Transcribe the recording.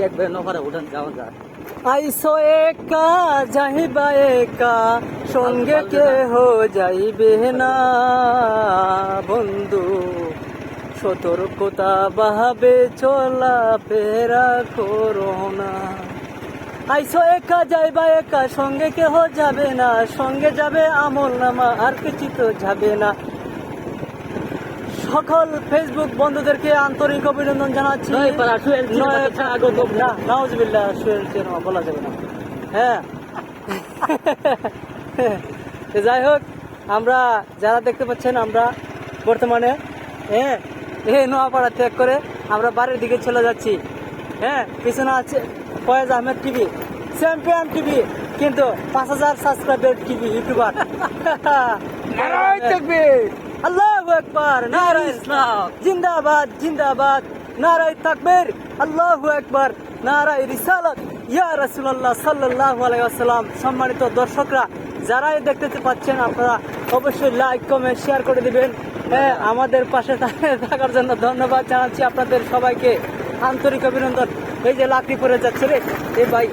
একবার নফারে উঠান যাওয়া যায়। আইসো একা যাইবা একা, সঙ্গে কেহ যাইবে না বন্ধু, সতর্কতা ভাবে চলা ফেরা করো না। আইসো একা যাইবা একা, সঙ্গে কেহ যাবে না, সঙ্গে যাবে আমল নামা আর কিছু তো যাবে না। সকল ফেসবুক বন্ধুদেরকে আন্তরিক অভিনন্দন জানাচ্ছি। নাউজুবিল্লাহ, বলা যাবে না। হ্যাঁ যাই হোক, আমরা যারা দেখতে পাচ্ছেন, আমরা বর্তমানে নোয়াপাড়া ত্যাগ করে আমরা বাড়ির দিকে চলে যাচ্ছি। হ্যাঁ, পিছনে আছে Foyez Ahmed TV, champion TV, কিন্তু 5000 সাবস্ক্রাইবার টিভি ইউটিউবার। আল্লাহু আকবার, নারায়ে ইসলাম জিন্দাবাদ, জিন্দাবাদ, নারায়ে তাকবীর, আল্লাহু আকবার, নারায়ে রিসালাত, ইয়া রাসূলুল্লাহ সাল্লাল্লাহু আলাইহি ওয়াসাল্লাম। সম্মানিত দর্শকরা, যারাই দেখতে পাচ্ছেন, আপনারা অবশ্যই লাইক কমেন্ট শেয়ার করে দিবেন। হ্যাঁ, আমাদের পাশে থাকার জন্য ধন্যবাদ জানাচ্ছি আপনাদের সবাইকে, আন্তরিক অভিনন্দন। এই যে লাকড়ি পরে যাচ্ছে রে, এ ভাই